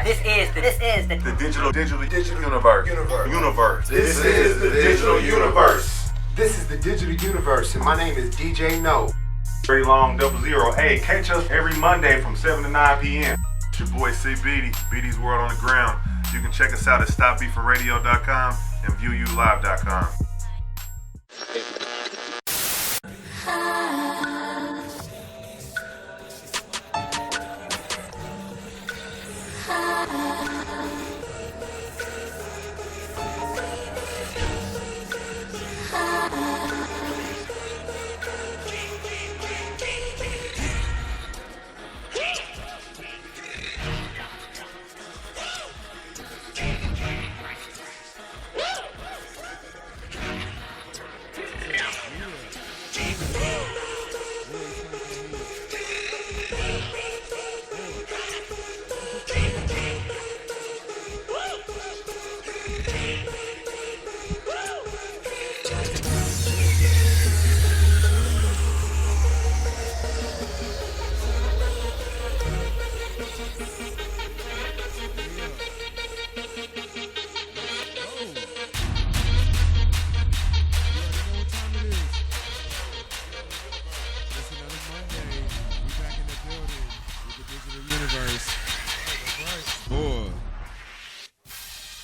The digital universe. This is the digital universe. This is the digital universe, and my name is DJ No. Very long 00. Hey, catch us every Monday from 7 to 9 p.m. It's your boy C. Beaty, Beaty's World on the Ground. You can check us out at Stopbeefinradio.com and ViewYouLive.com.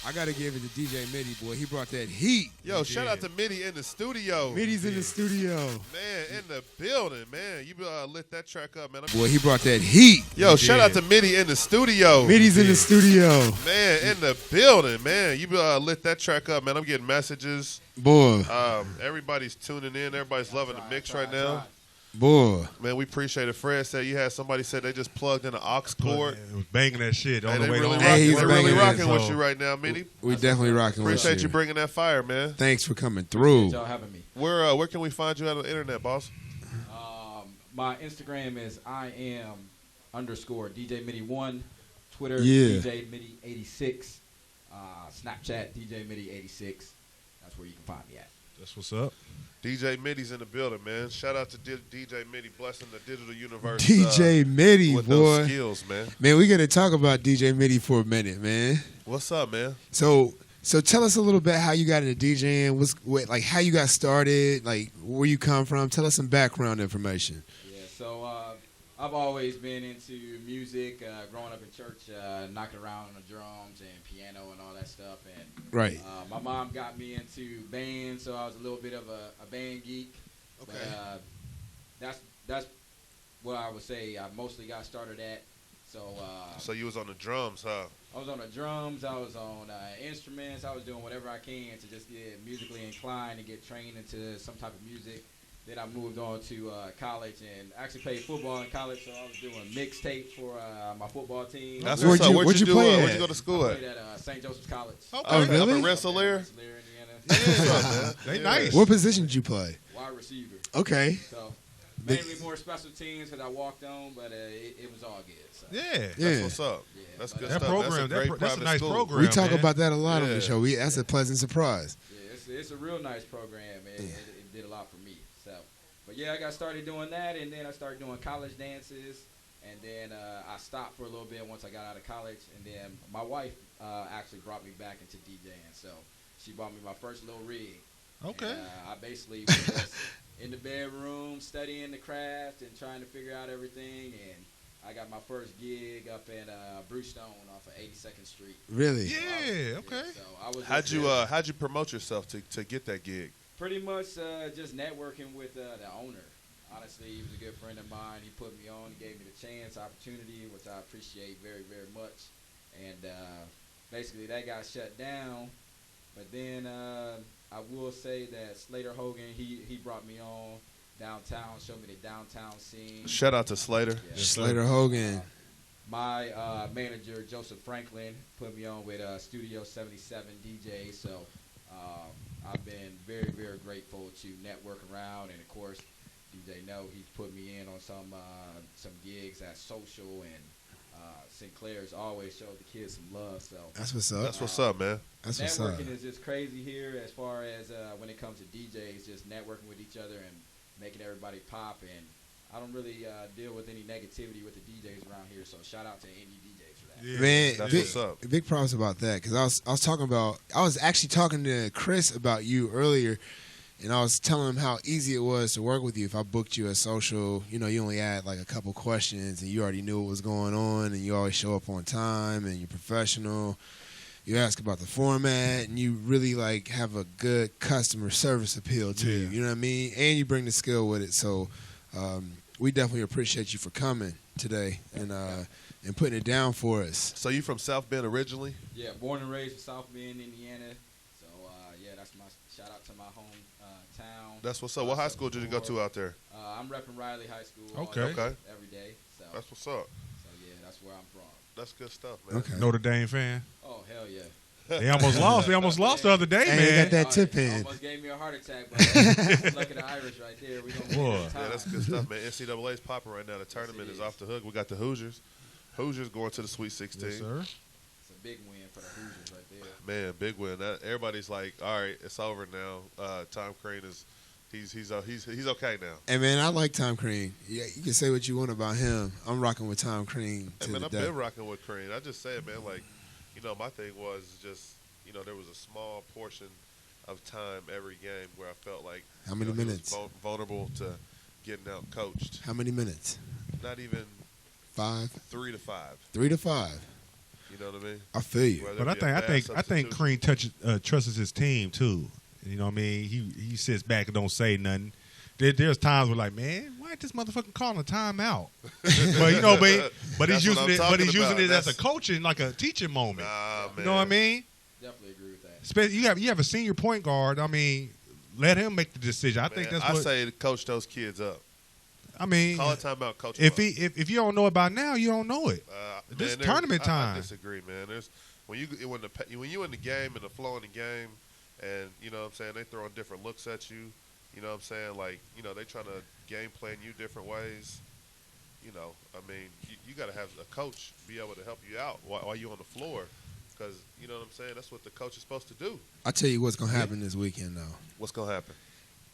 I gotta give it to DJ Middy, boy. He brought that heat. Yo, shout out to Middy in the studio. Middy's in the studio. Man, in the building, man. You lit that track up, man. Boy, he brought that heat. Yo, shout out to Middy in the studio. Middy's in the studio. Man, in the building, man. You lit that track up, man. I'm getting messages. Boy. Everybody's tuning in. Everybody's loving the mix right now. Boy. Man, we appreciate it. Fred said somebody said they just plugged in an aux cord. It was banging that shit on the way really home. They're really rocking with you right now, Middy. We definitely rocking with you. Appreciate you bringing that fire, man. Thanks for coming through. Y'all having me. Where can we find you on the internet, boss? My Instagram is _DJ Middy1, Twitter DJ Middy86, Snapchat DJ Middy86. That's where you can find me at. That's what's up. DJ Middy's in the building, man. Shout out to DJ Middy, blessing the digital universe. DJ Middy, with boy. Those skills, man. Man, we got to talk about DJ Middy for a minute, man. What's up, man? So tell us a little bit how you got into DJing. Like how you got started, like where you come from. Tell us some background information. Yeah, so I've always been into music. Growing up in church, knocking around on the drums and piano and all that stuff. And right. My mom got me into band, so I was a little bit of a band geek. Okay. But, that's what I would say I mostly got started at. So you was on the drums, huh? I was on the drums. I was on instruments. I was doing whatever I can to just get musically inclined and get trained into some type of music. Then I moved on to college and actually played football in college. So I was doing mixtape for my football team. That's what's up. Where'd you play at? Where'd you go to school I at? played at St. Joseph's College. Okay. Oh, really? Up in Rensselaer? Rensselaer, Indiana. Yeah, They nice. What position did you play? Wide receiver. Okay. So mainly more special teams because I walked on, but it was all good. So. Yeah. That's what's up. Yeah, That's good That stuff. program, that's a nice program. We talk man. about that a lot on Yeah. the show. That's a pleasant surprise. Yeah, it's a real nice program. It did a lot for me. So, but yeah, I got started doing that, and then I started doing college dances, and then I stopped for a little bit once I got out of college, and then my wife actually brought me back into DJing. So she bought me my first little rig. Okay. And, I basically was just in the bedroom studying the craft and trying to figure out everything, and I got my first gig up in Brewstone off of 82nd Street. Really? Yeah. Okay. So I was How'd you promote yourself to get that gig? pretty much just networking with the owner. Honestly, he was a good friend of mine. He put me on. He gave me the chance, opportunity, which I appreciate very, very much. And basically, that got shut down. But then I will say that Slater Hogan, he brought me on downtown, showed me the downtown scene. Shout out to Slater. Yeah. Slater Hogan. My manager, Joseph Franklin, put me on with Studio 77 DJ. So I've been very, very grateful to network around. And, of course, DJ No, he's put me in on some gigs at Social, and Sinclair's always showed the kids some love. So That's what's up. That's what's up, man. That's what's up. networking is just crazy here as far as when it comes to DJs, just networking with each other and making everybody pop. And I don't really deal with any negativity with the DJs around here, so shout out to any DJs for that. Yeah. Man, That's big, what's up. big props about that because I was actually talking to Chris about you earlier, and I was telling him how easy it was to work with you. If I booked you a social, you only had like a couple questions, and you already knew what was going on, and you always show up on time, and you're professional. You ask about the format, and you really like have a good customer service appeal to you. You know what I mean? And you bring the skill with it. So we definitely appreciate you for coming today and putting it down for us. So you from South Bend originally? Yeah, born and raised in South Bend, Indiana. So yeah, that's my shout out to my home town. That's what's up. What high school did you go to out there? I'm repping Riley High School. Okay. Every day. So That's what's up. yeah, that's where I'm from. That's good stuff, man. Okay. Notre Dame fan. Oh hell yeah. They almost lost. They almost lost the other day, Hey, man. got that tip in. Almost gave me a heart attack, but look at the Irish right there. We gonna Boy. win this time. Yeah, that's good stuff, man. NCAA's popping right now. The tournament is off the hook. We got the Hoosiers. Hoosiers going to the Sweet 16. Yes, sir. It's a big win for the Hoosiers right there. Man, big win. Everybody's like, all right, it's over now. Tom Crane he's okay now. Hey man, I like Tom Crean. Yeah, you can say what you want about him. I'm rocking with Tom Crean to Hey, man, the I've death. been rocking with Crane. I just say it, man. Like, my thing was just, there was a small portion of time every game where I felt like How many he was minutes? vulnerable to getting out coached. How many minutes? Not even 5, 3 to 5. 3 to 5. You know what I mean? I feel you. Whether But it be a I bad think substitution. Crean trusts his team too. You know what I mean? He sits back and don't say nothing. There's times where like, man, why ain't this motherfucker calling a timeout? but That's he's what I'm using it. But talking he's using about. it as a That's- coaching, like a teaching moment. Nah, man. You know what I mean? Definitely agree with that. You have a senior point guard. I mean, let him make the decision. I think Man, that's what I say to coach those kids up. I mean. Call a timeout, coach. If them up. if you don't know about now, you don't know it. This Man, is tournament I time. disagree, man. There's when you in the game and the flow in the game, and you know what I'm saying, they throwing different looks at you. You know what I'm saying, like they trying to game plan you different ways. I mean, you got to have a coach be able to help you out while you on the floor, because you know what I'm saying. That's what the coach is supposed to do. I'll tell you what's gonna happen this weekend though. What's gonna happen?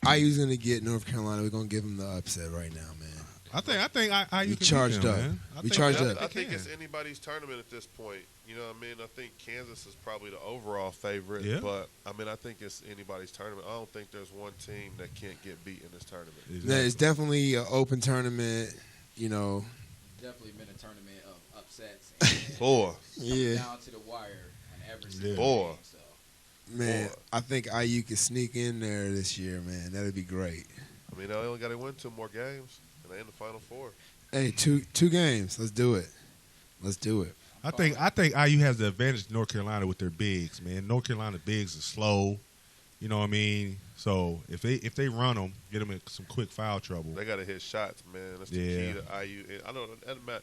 IU's gonna get North Carolina. We're gonna give them the upset right now, man. I think I We can charged beat them, up. man. We think- charged I up. I think can. it's anybody's tournament at this point. You know what I mean? I think Kansas is probably the overall favorite, Yeah. but I mean, I think it's anybody's tournament. I don't think there's one team that can't get beat in this tournament. Yeah, it's definitely an open tournament. Definitely been a tournament of upsets. And Boy, Yeah. Down to the wire on every single Boy. game. So Man, Boy. I think IU could sneak in there this year, man. That'd be great. I mean, they only got to win 2 more games, and they in the Final Four. Hey, two games. Let's do it. Let's do it. I think IU has the advantage to North Carolina with their bigs, man. North Carolina bigs are slow. You know what I mean? So if they run them, get them in some quick foul trouble. They got to hit shots, man. That's the key to IU. And I don't know. It doesn't matter.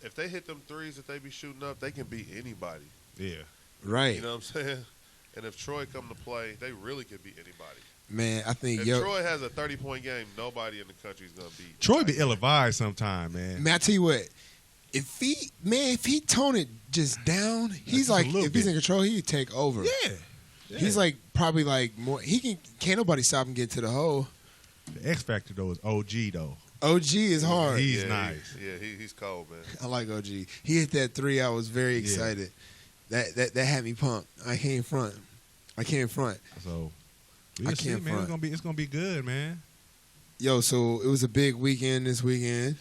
If they hit them threes that they be shooting up, they can beat anybody. Yeah. Right. You know what I'm saying? And if Troy come to play, they really can beat anybody. Man, I think If Troy has a 30-point game, nobody in the country is going to beat. Troy be ill-advised sometime, man. Man, I tell you what, if he tone it just down, he's Just a like, little if he's bit. in control, he could take over. Yeah. He's like probably like more. Can't nobody stop him get to the hole. The X factor though is OG though. OG is hard. He's nice. He's cold, man. I like OG. He hit that 3. I was very excited. That had me pumped. I can't front. So I we'll see, can't man. front. It's gonna be good, man. Yo, so it was a big weekend this weekend.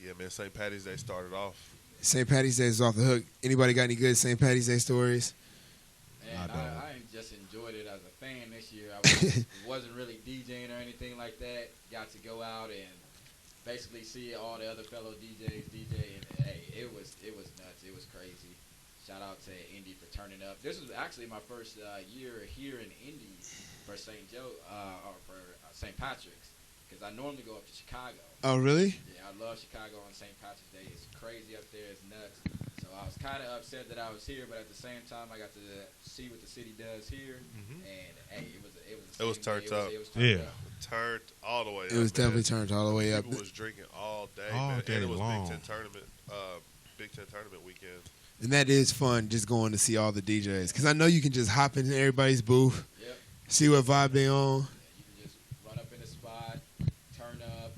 Yeah, man. St. Patty's Day started off. St. Patty's Day is off the hook. Anybody got any good St. Patty's Day stories? And I don't. I just enjoyed it as a fan this year. I wasn't really DJing or anything like that. Got to go out and basically see all the other fellow DJs DJ, and hey, it was nuts. It was crazy. Shout out to Indy for turning up. This was actually my first year here in Indy for St. Joe or for St. Patrick's, because I normally go up to Chicago. Oh, really? Yeah, I love Chicago on St. Patrick's Day. It's crazy up there. It's nuts. So I was kind of upset that I was here, but at the same time, I got to see what the city does here. And hey, it was turned up. It was turned Yeah. up. Turned all the way up. It was definitely man. turned all the way up. People was drinking all day, All man. day And it was long. Big Ten tournament weekend. And that is fun, just going to see all the DJs. Because I know you can just hop into everybody's booth, Yep. see what vibe they on. You can just run up in the spot, turn up.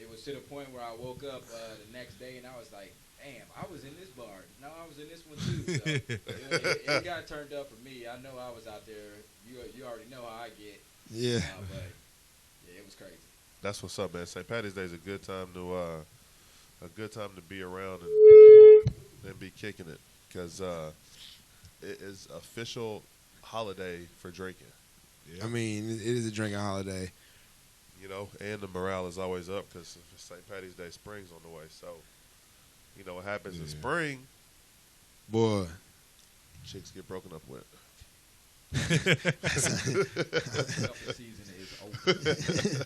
It was to the point where I woke up the next day and I was like, damn, I was in this bar. No, I was in this one too. So, it got turned up for me. I know I was out there. You already know how I get. Yeah. But yeah, it was crazy. That's what's up, man. St. Patty's Day is a good time to be around and be kicking it, because it is official holiday for drinking. I mean, it is a drinking holiday. You know, and the morale is always up because St. Patty's Day, spring's on the way. So, you know what happens in spring? Boy. Chicks get broken up with. Cuffing season is over.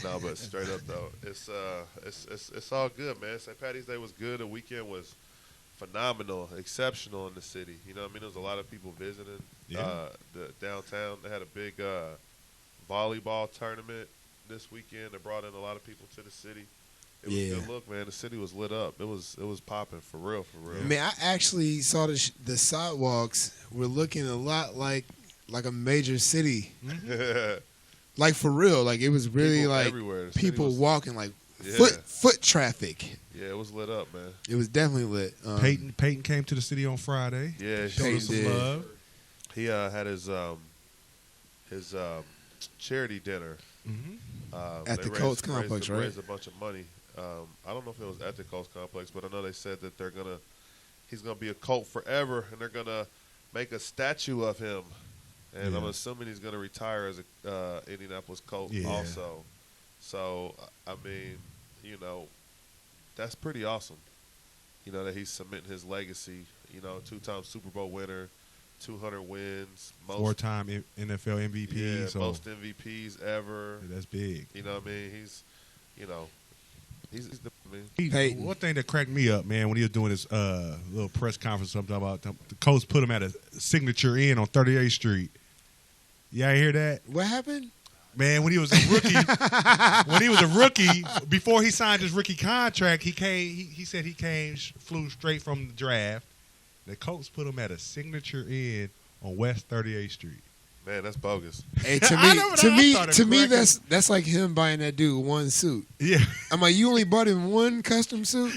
No, but straight up though, it's all good, man. St. Patty's Day was good. The weekend was phenomenal, exceptional in the city. You know what I mean? There was a lot of people visiting the downtown. They had a big volleyball tournament this weekend. They brought in a lot of people to the city. It was a good look, man. The city was lit up. It was popping for real. Man, I actually saw the sidewalks were looking a lot like a major city. Like for real, like it was really People like everywhere. The people city was- walking, like Yeah. foot traffic. Yeah, it was lit up, man. It was definitely lit. Peyton came to the city on Friday. Yeah, Showed us some did. love. he had his charity dinner At they the Colts complex, right? Raised a bunch of money. I don't know if it was at the Colts complex, but I know they said that he's gonna be a Colt forever, and they're gonna make a statue of him. And I'm assuming he's gonna retire as a Indianapolis Colt also. So I mean, you know, that's pretty awesome. You know, that he's cementing his legacy. You know, 2-time Super Bowl winner, 200 wins, 4-time NFL MVP. Yeah, so most MVPs ever. that's big. You know what I mean? He's the Peyton. One thing that cracked me up, man, when he was doing his little press conference, something about the Colts put him at a signature inn on 38th Street. Y'all hear that? What happened? Man, when he was a rookie, before he signed his rookie contract, he said he flew straight from the draft. The Colts put him at a signature inn on West 38th Street. Man, that's bogus. Hey, I know what I started to me, cracking. that's like him buying that dude one suit. Yeah. I'm like, you only bought him one custom suit.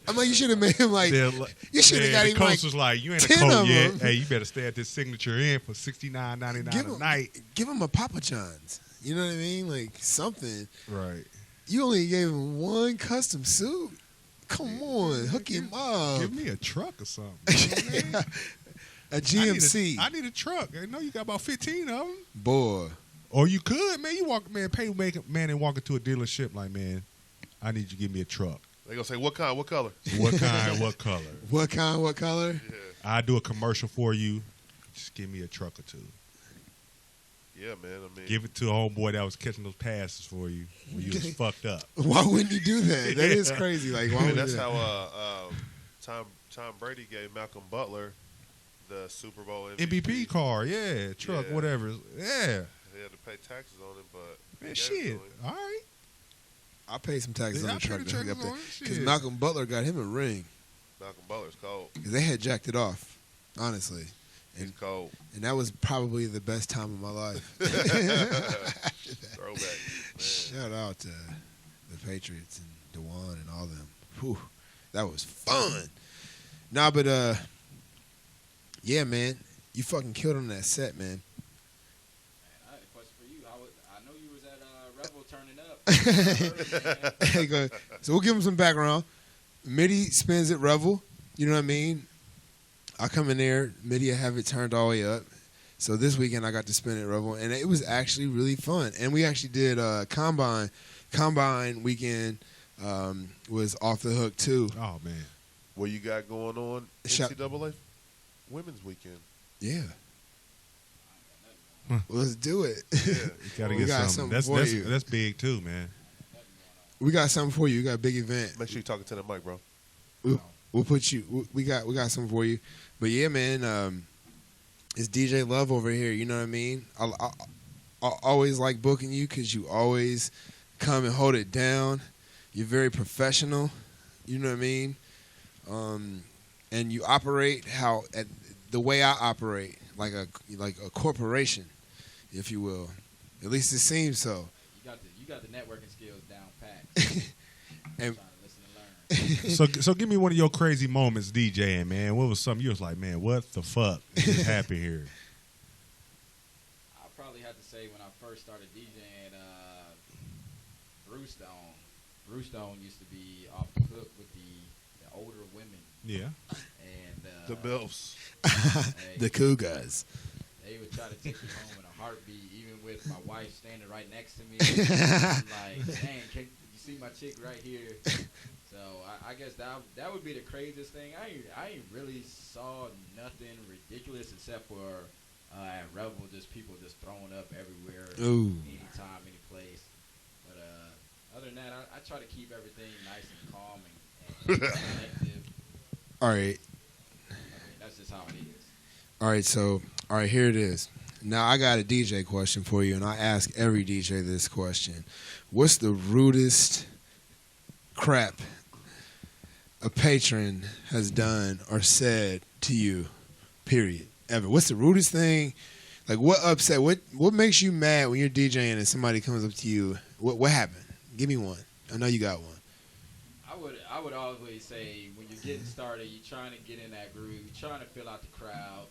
I'm like, you should have made him like, you should have got the him Colts like was like, you ain't a 10 Colt of yet. them. Hey, you better stay at this signature inn for $69.99 a night. give him a Papa John's. You know what I mean? Like something. Right. You only gave him one custom suit. Come on, hook him up. Give me a truck or something. You know what I mean? A GMC. I need a truck. I know you got about 15 of them. Boy. Or you could, man. You walk, man, pay man and walk into a dealership like, man, I need you to give me a truck. They gonna say what kind, what color? What kind, what color? What kind, what color? Yeah, I do a commercial for you. Just give me a truck or two. yeah, man. I mean, Give it to a homeboy that was catching those passes for you when you was fucked up. Why wouldn't he do that? That is crazy. Like, why I mean, would that's he do that? how Tom Brady gave Malcolm Butler the Super Bowl MVP car, yeah, truck, Yeah. whatever. Yeah. He had to pay taxes on it, but he Man, gave it to shit. him. All right. I paid some taxes Yeah, on I the truck paid the to hook up taxes there. on it. Because Shit. Malcolm Butler got him a ring. Malcolm Butler's cold. Because they had jacked it off, honestly. He's cold. And that was probably the best time of my life. Throwback. Man. Shout out to the Patriots and DeWan and all them. Whew, that was fun. Nah, but yeah, man, you fucking killed on that set, man. Man, I had a question for you. I know you was at Revel turning up. Hey, go ahead. So we'll give him some background. Middy spins at Revel. You know what I mean? I come in there, Middy have it turned all the way up. So this weekend I got to spin at Revel, and it was actually really fun. And we actually did Combine. Combine weekend was off the hook too. Oh, man. What you got going on? Shout- NCAA Women's Weekend. Yeah. Huh. Well, let's do it. Yeah. You gotta We get got something. something for you. That's big, too, man. We got something for you. We got a big event. Make sure you're talking to the mic, bro. We'll put you. We got something for you. But yeah, man, it's DJ Love over here. You know what I mean? I always like booking you because you always come and hold it down. You're very professional. You know what I mean? And you operate the way I operate, like a corporation, if you will. At least it seems so. You got the networking skills down pat. And Trying to listen and So give me one of your crazy moments DJing, man. What was something you was like, man, what the fuck just happened here? I probably have to say when I first started DJing, Brewstone used to be off the hook with the older women. Yeah. And The MILFs. The Cougars. They would try to take me home in a heartbeat, even with my wife standing right next to me. I'm like, dang, can you see my chick right here? So I guess that would be the craziest thing. I ain't really saw nothing ridiculous except for at Revel, just people just throwing up everywhere, anytime, any place. But other than that, I try to keep everything nice and calm and collective. All right. I mean, that's just how it is. All right, here it is. Now I got a DJ question for you, and I ask every DJ this question. What's the rudest crap a patron has done or said to you, period, ever? What's the rudest thing? Like, what upset? What makes you mad when you're DJing and somebody comes up to you? What happened? Give me one. I know you got one. I would always say when you're getting started, you're trying to get in that groove, you're trying to fill out the crowd,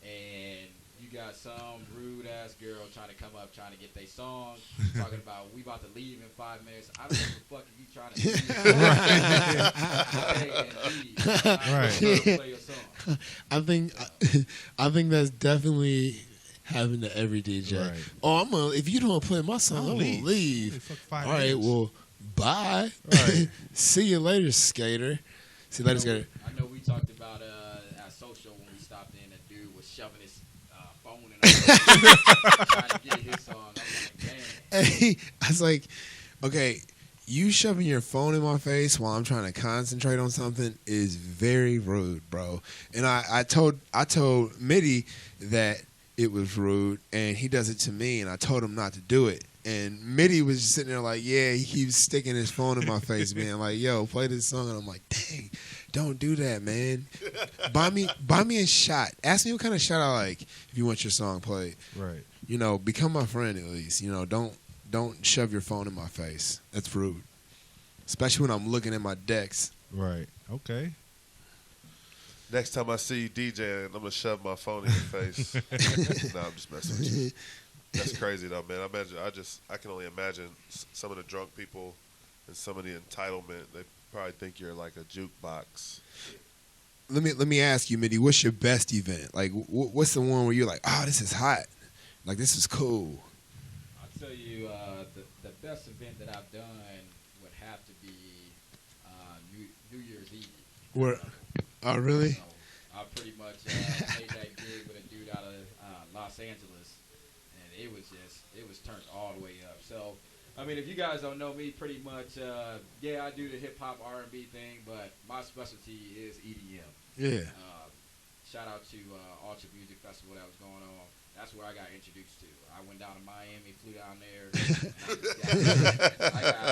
and you got some rude ass girl trying to come up, trying to get their song, talking about we about to leave in 5 minutes. I don't know what the fuck are you trying to do. Play your song. I think that's definitely happened to every DJ. Right. Oh, if you don't play my song, I'm gonna leave. All right, well, bye. Right. See you later, skater. See you later, skater. I know we talked about at social when we stopped in, a dude was shoving his phone in our trying to get his song. I was like, damn. Hey, I was like, okay, you shoving your phone in my face while I'm trying to concentrate on something is very rude, bro. And I told Middy that it was rude, and he does it to me, and I told him not to do it. And Middy was just sitting there like, yeah, he keeps sticking his phone in my face, being like, yo, play this song. And I'm like, dang, don't do that, man. Buy me a shot. Ask me what kind of shot I like if you want your song played. Right. You know, become my friend at least. You know, don't shove your phone in my face. That's rude. Especially when I'm looking at my decks. Right. Okay. Next time I see you DJing, I'm going to shove my phone in your face. No, I'm just messing with you. That's crazy, though, man. I can only imagine some of the drunk people and some of the entitlement. They probably think you're like a jukebox. Let me ask you, Middy, what's your best event? Like, what's the one where you're like, oh, this is hot. Like, this is cool. I'll tell you, the best event that I've done would have to be New Year's Eve. Where? Oh, really? So I pretty much made that gig with a dude out of Los Angeles, and it was turned all the way up. So, I mean, if you guys don't know me, pretty much, I do the hip hop R&B thing, but my specialty is EDM. Yeah. Shout out to Ultra Music Festival that was going on. That's where I got introduced to. I went down to Miami, flew down there.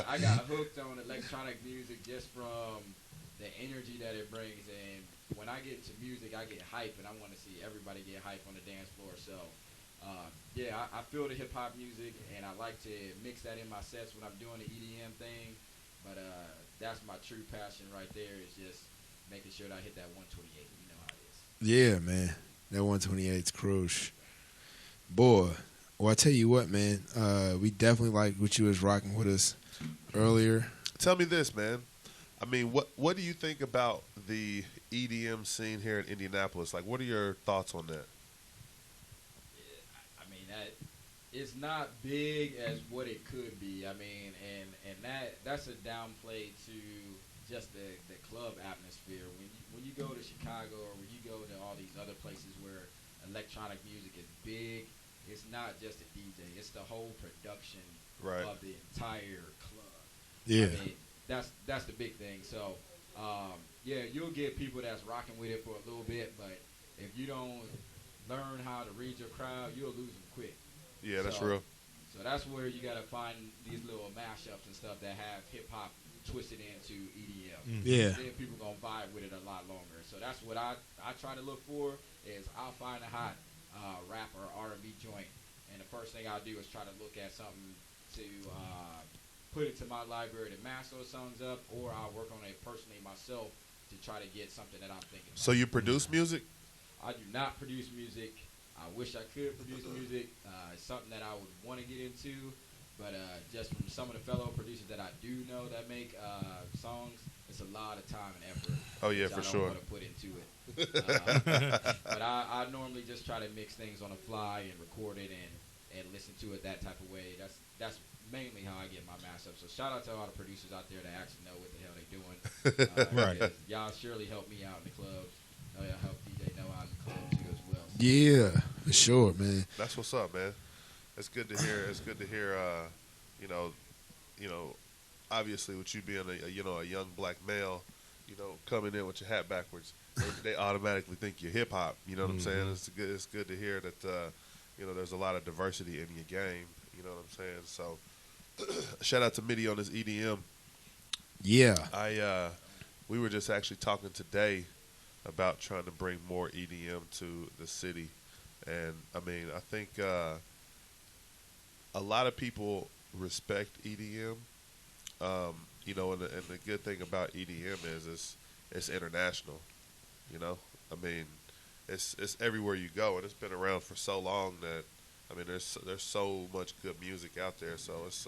I got hooked on electronic music just from the energy that it brings. And when I get to music, I get hype, and I want to see everybody get hype on the dance floor. So, I feel the hip-hop music, and I like to mix that in my sets when I'm doing the EDM thing. But that's my true passion right there, is just making sure that I hit that 128. You know how it is. Yeah, man. That 128's crucial. Boy, well, I tell you what, man. We definitely like what you was rocking with us earlier. Tell me this, man. I mean, what do you think about the EDM scene here in Indianapolis? Like, what are your thoughts on that? I mean, that it's not big as what it could be. I mean, and that's a downplay to just the club atmosphere. When you go to Chicago or when you go to all these other places where electronic music is big, it's not just a DJ. It's the whole production of the entire club. Yeah. I mean, that's the big thing. So, you'll get people that's rocking with it for a little bit, but if you don't learn how to read your crowd, you'll lose them quick. Yeah, that's real. So that's where you got to find these little mashups and stuff that have hip-hop twisted into EDM. Yeah. Then people going to vibe with it a lot longer. So that's what I try to look for, is I'll find a hot rap or R&B joint, and the first thing I'll do is try to look at something to put it to my library to master those songs up, or I'll work on it personally myself to try to get something that I'm thinking about. So you produce music? I do not produce music. I wish I could produce music. It's something that I would want to get into, but just from some of the fellow producers that I do know that make songs, it's a lot of time and effort. Oh, yeah, which for I don't sure. want to put into it. But I normally just try to mix things on the fly and record it and listen to it that type of way. That's mainly how I get my mass up. So shout out to all the producers out there that actually know what the hell they're doing. Right. Because y'all surely help me out in the clubs. Y'all help DJ know out in the clubs too as well. So. Yeah, for sure, man. That's what's up, man. It's good to hear. It's good to hear. You know, obviously with you being a young black male, coming in with your hat backwards, they automatically think you're hip hop. You know what I'm saying? It's good to hear that. There's a lot of diversity in your game. You know what I'm saying? So, shout out to Middy on his EDM. Yeah. We were just actually talking today about trying to bring more EDM to the city, and I mean, I think a lot of people respect EDM. And the good thing about EDM is it's international. I mean, it's everywhere you go, and it's been around for so long that there's so much good music out there. So it's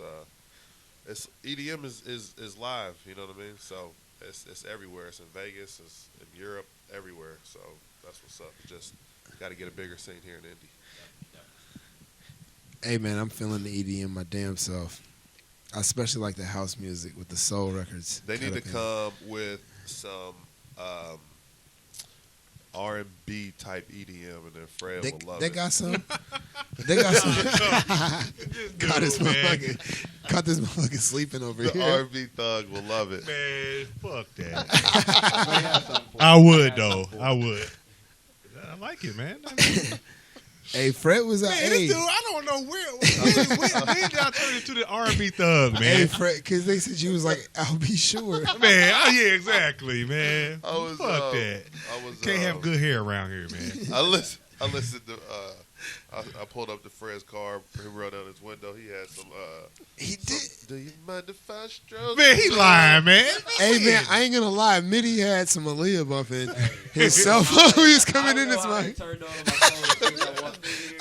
EDM is live. You know what I mean? So it's everywhere. It's in Vegas. It's in Europe. Everywhere. So that's what's up. Just got to get a bigger scene here in Indy. Hey, man, I'm feeling the EDM my damn self. I especially like the house music with the soul records. They need to come with some R&B type EDM, and then Fred will love they it. got some. They got some. Caught this motherfucker sleeping over The here. R&B thug will love it. Man, fuck that. I would though. I would. I like it, man. Hey, Fred was out. Man, Hey, this dude, I don't know when did y'all turn into the R&B thug, man? hey, Fred, because they said you was like, I'll be sure. Man, yeah, exactly, man. I Fuck that. Can't have good hair around here, man. I listened to. I pulled up to Fred's car. He rolled down his window. He had some. He did. Do you mind if I stroke? Man, he lying, man. Hey, man, I ain't gonna lie. Middy had some Aaliyah bumping. His cell phone he was coming in this mic.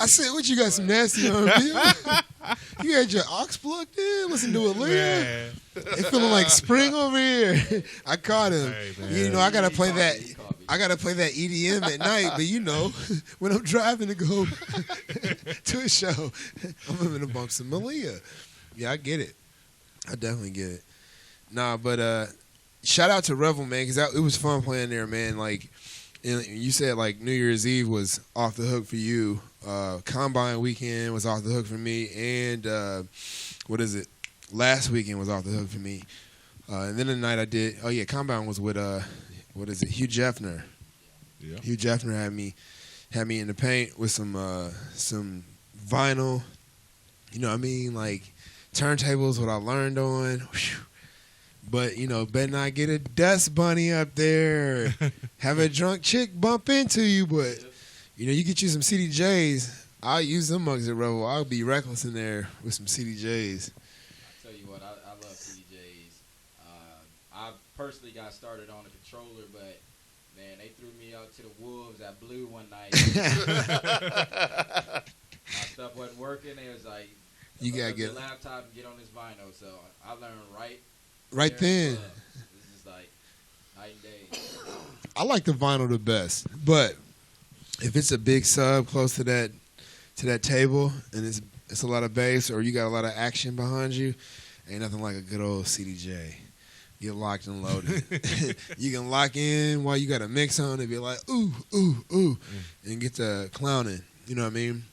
I said, what, you got some nasty R&B? You had your aux plugged in? Listen to Aaliyah? Man. They feeling like spring over here. I caught him. Hey, man. I gotta play that. I gotta play that EDM at night, but when I'm driving to go to a show, I'm gonna bump some Aaliyah. Yeah, I get it. I definitely get it. Nah, but shout out to Revel, man, because it was fun playing there, man. Like, you said, like, New Year's Eve was off the hook for you. Combine weekend was off the hook for me, and last weekend was off the hook for me. And then the night I did, Combine was with Hugh Jeffner. Yeah. Hugh Jeffner had me in the paint with some vinyl. You know what I mean? Like turntables, what I learned on. Whew. But, better not get a dust bunny up there. Have a drunk chick bump into you. But, you get you some CDJs. I'll use them mugs at Rebel. I'll be reckless in there with some CDJs. I tell you what, I love CDJs. I personally got started on a controller, but, man, they threw me out to the wolves at Blue one night. My stuff wasn't working. They was like, You got to get get a laptop and get on this vinyl. So I learned right then. It's just like night and day. I like the vinyl the best. But if it's a big sub close to that table and it's a lot of bass or you got a lot of action behind you, ain't nothing like a good old CDJ. Get locked and loaded. You can lock in while you got a mix on and be like, ooh, ooh, ooh, and get to clowning. You know what I mean?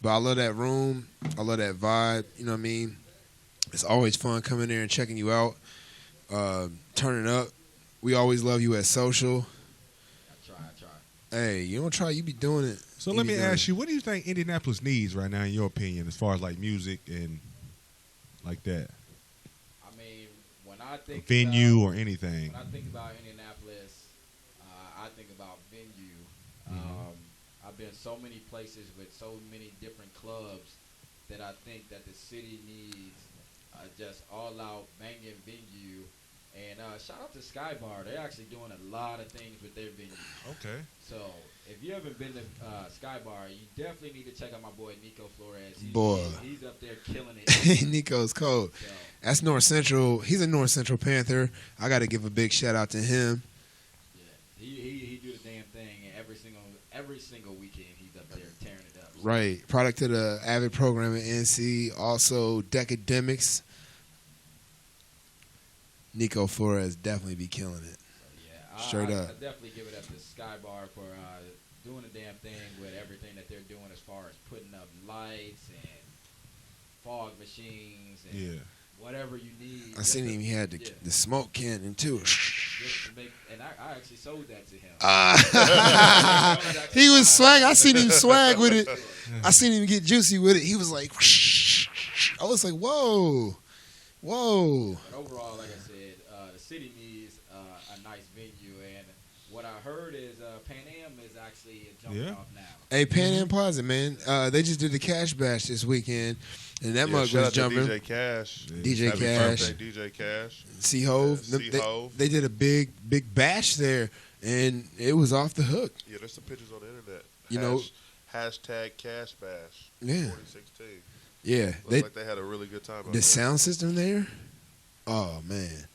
But I love that room. I love that vibe. You know what I mean? It's always fun coming there and checking you out, turning up. We always love you at social. I try. Hey, you don't try, you be doing it. So let me ask you, what do you think Indianapolis needs right now, in your opinion, as far as like music and like that? I mean, when I think venue or anything. When I think about Indianapolis, I think about venue. I've been so many places with so many different clubs that I think that the city needs just all out banging venue. And shout out to Sky Bar. They're actually doing a lot of things with their venue. Okay. So if you haven't been to Sky Bar, you definitely need to check out my boy Nico Flores. He's up there killing it. Nico's cold. So, That's North Central. He's a North Central Panther. I got to give a big shout out to him. yeah, he do the damn thing, and every single weekend he's up there tearing it up. So, Right. Product of the Avid program at NC. Also, Decademics. Nico Flores definitely be killing it. yeah, Straight up. I definitely give it up to Sky Bar for doing the damn thing with everything that they're doing as far as putting up lights and fog machines and whatever you need. I seen him. He had the smoke cannon too. Just to make, and I actually sold that to him. He was swag. I seen him swag with it. I seen him get juicy with it. He was like, I was like, whoa. But overall, like I said, the city needs a nice venue, and what I heard is Pan Am is actually jumping off now. Hey, Pan Am Plaza, man. They just did the Cash Bash this weekend, and that mug shout was out to jumping. DJ Cash. DJ Happy Cash. birthday, DJ Cash. C-Hove. C-Hove. They did a big bash there, and it was off the hook. Yeah, there's some pictures on the internet. You know, hashtag Cash Bash. Yeah. 2016. Yeah. Looks like they had a really good time. The sound system there, oh, man.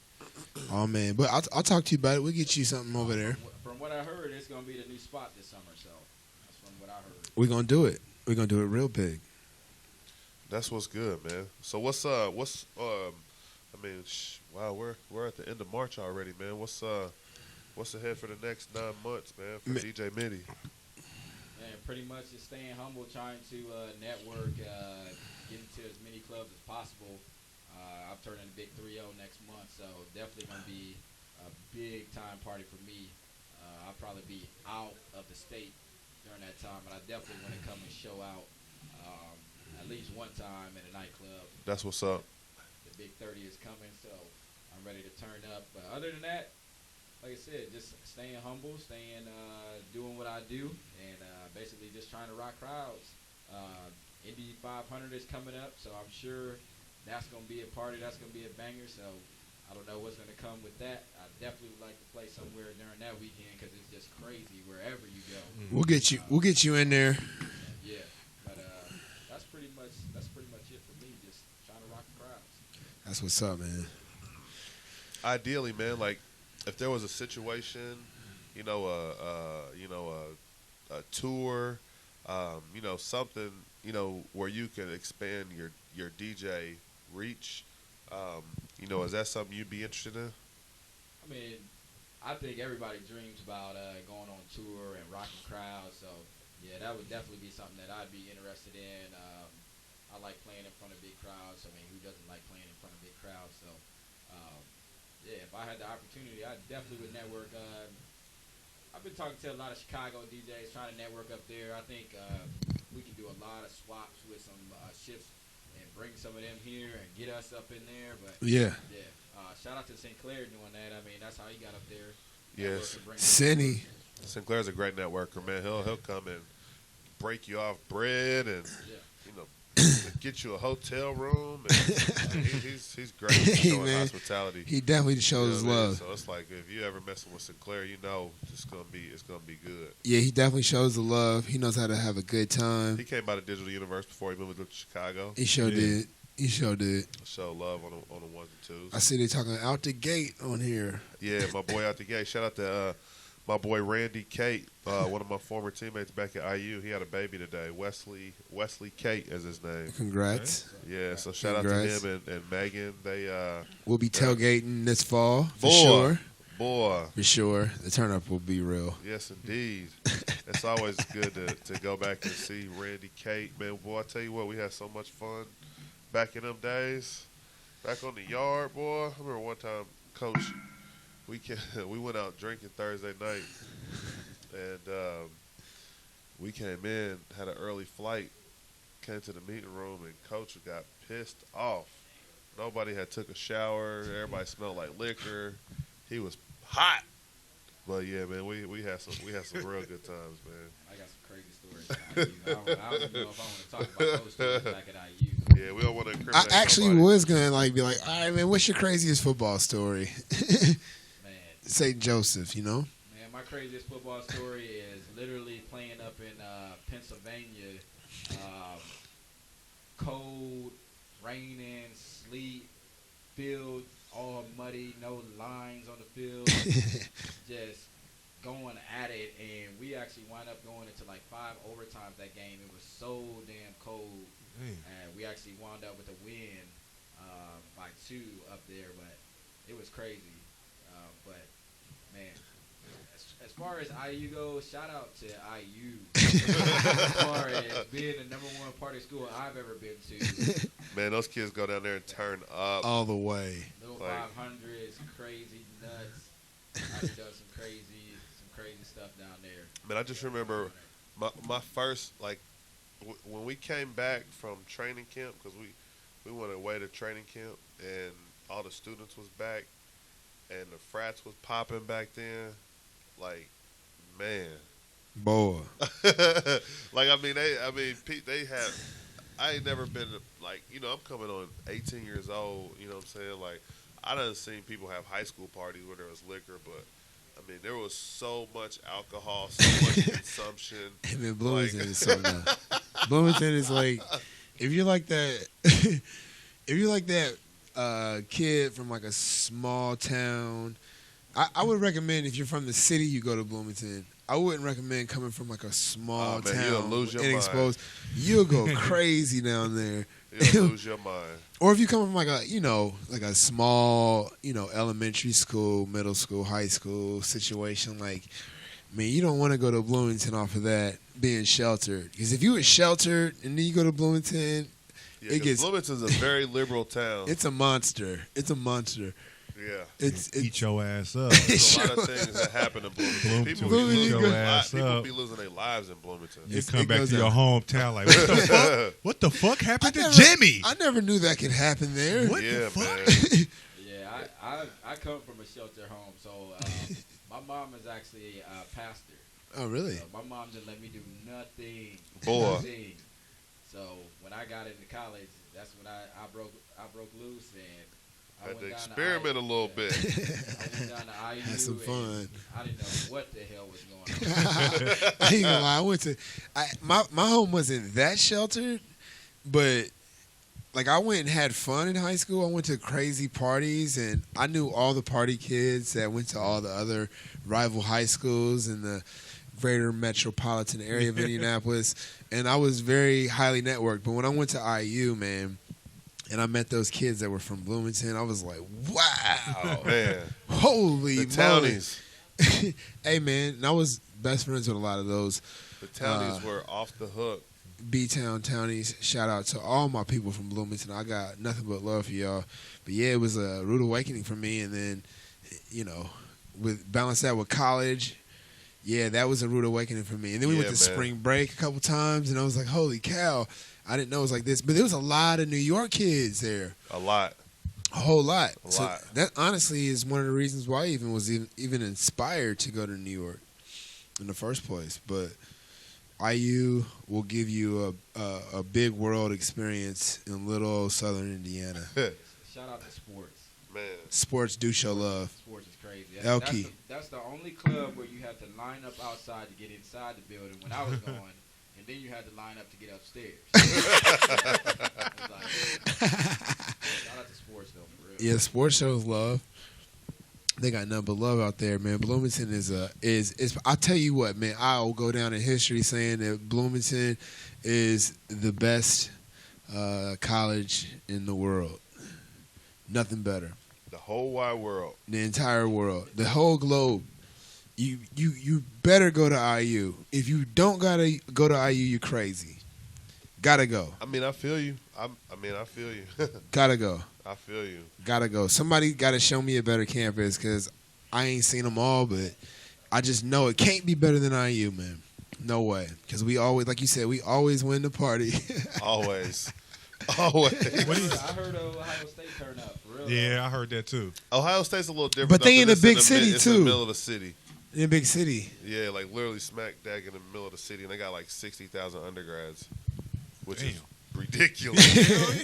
But I'll talk to you about it. We'll get you something over there. From what I heard, it's going to be the new spot this summer, so that's from what I heard. We're going to do it. We're going to do it real big. That's what's good, man. So wow, we're at the end of March already, man. What's ahead for the next 9 months, man, for DJ Middy? And pretty much just staying humble, trying to network, get into as many clubs as possible. I'm turning Big 3-0 next month, so definitely going to be a big time party for me. I'll probably be out of the state during that time, but I definitely want to come and show out at least one time in a nightclub. That's what's up. The Big 30 is coming, so I'm ready to turn up. But other than that, like I said, just staying humble, doing what I do, and basically just trying to rock crowds. Indy 500 is coming up, so I'm sure that's going to be a party. That's going to be a banger, so I don't know what's going to come with that. I definitely would like to play somewhere during that weekend because it's just crazy wherever you go. We'll get you in there. Yeah, but that's pretty much it for me, just trying to rock the crowds. That's what's up, man. Ideally, man, like if there was a situation, a tour, something, where you can expand your DJ reach, is that something you'd be interested in? I mean, I think everybody dreams about going on tour and rocking crowds, so yeah, that would definitely be something that I'd be interested in. I like playing in front of big crowds. I mean, who doesn't like playing in front of big crowds? So, yeah, if I had the opportunity, I definitely would network. I've been talking to a lot of Chicago DJs, trying to network up there. I think we can do a lot of swaps with some shifts and bring some of them here and get us up in there. But Yeah. Shout out to Sinclair doing that. I mean, that's how he got up there. Yes. Cindy. Sinclair's a great networker, man. He'll come and break you off bread and get you a hotel room. And, he's great at showing hospitality. He definitely shows love. So it's like if you ever messing with Sinclair, it's gonna be good. Yeah, he definitely shows the love. He knows how to have a good time. He came by the Digital Universe before he moved to Chicago. He sure did. He sure did. Show love on the ones and twos. I see they talking out the gate on here. Yeah, my boy out the gate. Shout out to my boy Randy Kate, one of my former teammates back at IU. He had a baby today. Wesley Kate is his name. Congrats. Yeah, so shout out to him and Megan. They we'll be tailgating this fall for sure. Boy, for sure. The turn up will be real. Yes, indeed. It's always good to go back and see Randy Kate. Man, boy, I tell you what, we had so much fun back in them days. Back on the yard, boy. I remember one time, Coach, we went out drinking Thursday night, and we came in, had an early flight, came to the meeting room, and Coach got pissed off. Nobody had took a shower. Everybody smelled like liquor. He was hot. But yeah, man, we had some real good times, man. I got some crazy stories. I don't even know if I want to talk about those stories back at IU. Yeah, we don't want to I incriminate actually nobody. was gonna be like, all right, man, what's your craziest football story? Man, St. Joseph, you know? man, my craziest football story is literally playing up in Pennsylvania. Cold, raining, sleet, field all muddy, no lines on the field, just going at it. And we actually wound up going into like 5 overtimes that game. It was so damn cold. And we actually wound up with a win by 2 up there, but it was crazy. But, man, as far as IU goes, shout out to IU. As far as being the #1 party school I've ever been to. Man, those kids go down there and turn up. All the way. Little Like- 500s, crazy nuts. I've done some crazy stuff down there. Man, I just remember my first, like, when we came back from training camp, because we went away to training camp, and all the students was back, and the frats was popping back then. Like, man. Boy. Like, they have, I ain't never been, like, you know, I'm coming on 18 years old, you know what I'm saying? Like, I done seen people have high school parties where there was liquor, but, I mean, there was so much alcohol, so much consumption. Hey, man, Bloomington is so nuts. Bloomington is like, if you're like that kid from like a small town, I would recommend if you're from the city, you go to Bloomington. I wouldn't recommend coming from like a small Man, town you'll lose your and mind. exposed. You'll go crazy down there. You'll lose your mind. Or if you come from like a, like a small, elementary school, middle school, high school situation, like, man, you don't want to go to Bloomington off of that being sheltered. Because if you were sheltered and then you go to Bloomington, Yeah, it 'cause gets, Bloomington's a very liberal town. it's a monster. It's a monster. Yeah. It's Eat your ass up. There's a lot of things that happen in Bloomington. People, Bloomington be losing, goes- their ass people up. be losing their lives in Bloomington. You It's- come it back goes to your down. hometown like, what the fuck? What the fuck happened to never- Jimmy? I never knew that could happen there. What Yeah, the fuck? man. Yeah, I come from a shelter home, so my mom is actually a pastor. Oh, really? So my mom didn't let me do nothing. Boy. Nothing. So when I got into college, that's when I broke loose and I Had went to down experiment a little bit. I went down to IU. Had some and fun. I didn't know what the hell was going on. I ain't gonna lie. My home wasn't that sheltered, but like I went and had fun in high school. I went to crazy parties, and I knew all the party kids that went to all the other rival high schools in the greater metropolitan area of Indianapolis, and I was very highly networked. But when I went to IU, man, and I met those kids that were from Bloomington, I was like, wow, Man. holy The moly. townies. Hey, man, and I was best friends with a lot of those The townies were off the hook. B-Town townies. Shout out to all my people from Bloomington. I got nothing but love for y'all. But yeah, it was a rude awakening for me. And then, with balance that with college, yeah, that was a rude awakening for me. And then we Yeah, went to man. spring break a couple times, and I was like, holy cow, I didn't know it was like this. But there was a lot of New York kids there. A lot. A whole lot. A So lot. that honestly is one of the reasons why I even inspired to go to New York in the first place. But IU will give you a big world experience in little old southern Indiana. Shout out to sports. Man. Sports do show love. Sports is crazy. Elkie. That's the only club where you had to line up outside to get inside the building when I was going, and then you had to line up to get upstairs. It was like, shout out to sports though, for real. Yeah, sports shows love. They got nothing but love out there, man. Bloomington is I'll tell you what, man, I'll go down in history saying that Bloomington is the best college in the world. Nothing better. The whole wide world. The entire world, the whole globe. You better go to IU. If you don't gotta go to IU, you're crazy. Gotta go. I mean, I feel you. I feel you. Gotta go. I feel you. Gotta go. Somebody gotta show me a better campus because I ain't seen them all, but I just know it can't be better than IU, man. No way. Because we always, like you said, we always win the party. Always. Always. I heard Ohio State turn up, for real. Yeah, I heard that too. Ohio State's a little different. But they though, in 'cause a big it's city, it's in too. the middle of the city. In a big city. Yeah, like literally smack dab in the middle of the city, and they got like 60,000 undergrads, which is Damn. ridiculous.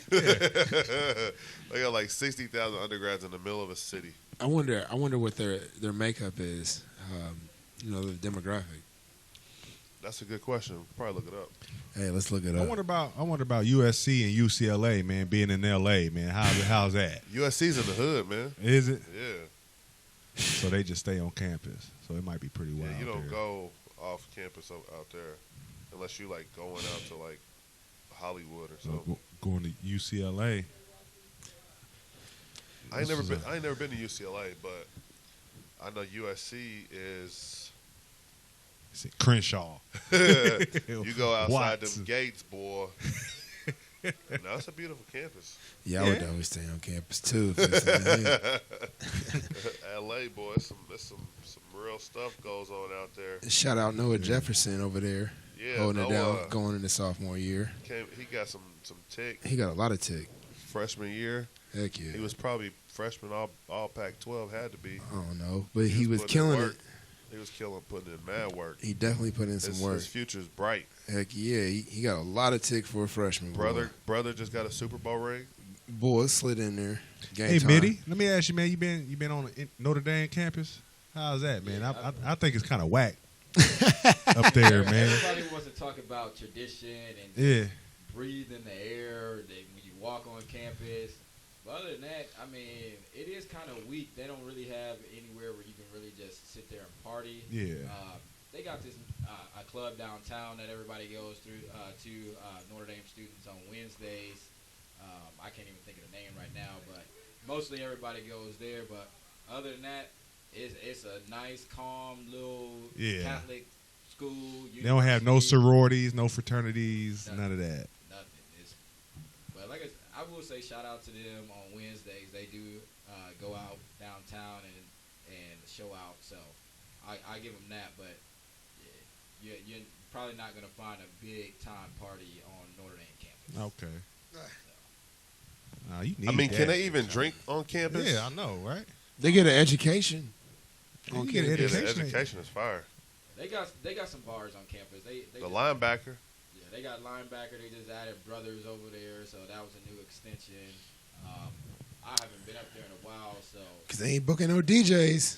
They got like 60,000 undergrads in the middle of a city. I wonder what their makeup is. The demographic. That's a good question. We'll probably look it up. Hey, let's look it up. I wonder about USC and UCLA, man, being in LA, man. How's that? USC's in the hood, man. Is it? Yeah. So they just stay on campus. So it might be pretty wild. Yeah, you don't there. go off campus out there unless you like going out to like Hollywood or something. Going to UCLA. I ain't never been to UCLA, but I know USC is. Is it Crenshaw? You go outside Watts. them gates, boy. No, it's a beautiful campus. Yeah, I would always stay on campus too. LA, boy, there's some real stuff goes on out there. Shout out Noah Jefferson over there, Yeah, holding it down, Noah going into sophomore year. He got some tick. He got a lot of tick. Freshman year, Heck yeah. he was probably freshman all Pac-12 had to be. I don't know, but he was putting in killing work. it. He was putting in mad work. He definitely put in some work. His future's bright. Heck yeah, he got a lot of tick for a freshman. Brother just got a Super Bowl ring. Boy, it slid in there. Game Hey, time. Middy, let me ask you, man. You been on the Notre Dame campus? How's that, man? I think it's kind of whack up there, man. Everybody wants to talk about tradition and Yeah. breathe in the air when you walk on campus. But other than that, I mean, it is kind of weak. They don't really have anywhere where you can really just sit there and party. Yeah. They got this a club downtown that everybody goes through to Notre Dame students on Wednesdays. I can't even think of the name right now, but mostly everybody goes there. But other than that, it's a nice, calm little Catholic school. They don't have no university. sororities, no fraternities, none of that. Nothing. But like I will say, shout out to them on Wednesdays. They do go out downtown and show out. So I give them that. But you're probably not going to find a big time party on Notre Dame campus. Okay. You need I mean, that. can they even drink on campus? Yeah, I know, right? They get an education. You get an Yeah, the education. education is fire. They got some bars on campus. They The linebacker. Yeah, they got linebacker. They just added brothers over there, so that was a new extension. I haven't been up there in a while, so Because they ain't booking no DJs.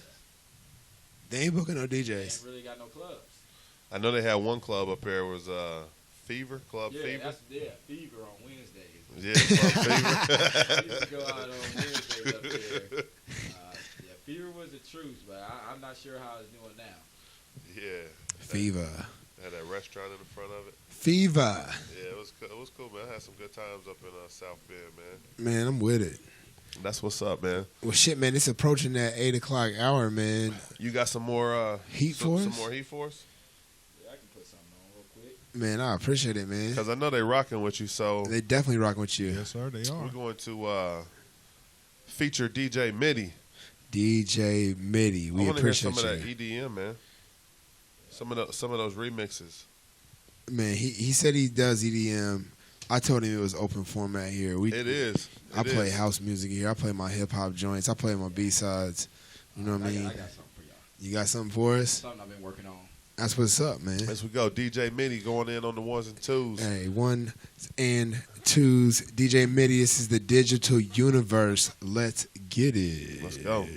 They ain't booking no they DJs. ain't really got no clubs. I know they had one club up there. It was Club Yeah, Fever. Fever on Wednesdays. Yeah, Club Fever. I used to go out on Wednesdays up there. Fever was the truth, but I'm not sure how it's doing now. Yeah. Fever. Had that restaurant in the front of it. Fever. Yeah, it was cool, man. I had some good times up in South Bend, man. Man, I'm with it. That's what's up, man. Well, shit, man, it's approaching that 8 o'clock hour, man. You got some more Heat for some us? more heat for us? Yeah, I can put something on real quick. Man, I appreciate it, man. Because I know they rocking with you, so They definitely rocking with you. Yes, sir, they are. we're going to feature DJ Middy. DJ Middy, I we want to hear appreciate some of you. that EDM, man. Some of those remixes. Man, he said he does EDM. I told him it was open format here. It is. I play house music here. I play my hip hop joints. I play my B-sides. You know what I mean? I got something for y'all. You got something for us? Something I've been working on. That's what's up, man. As we go, DJ Middy going in on the ones and twos. Hey, 1 and 2s. DJ Middy, this is the digital universe. Let's get it. Let's go.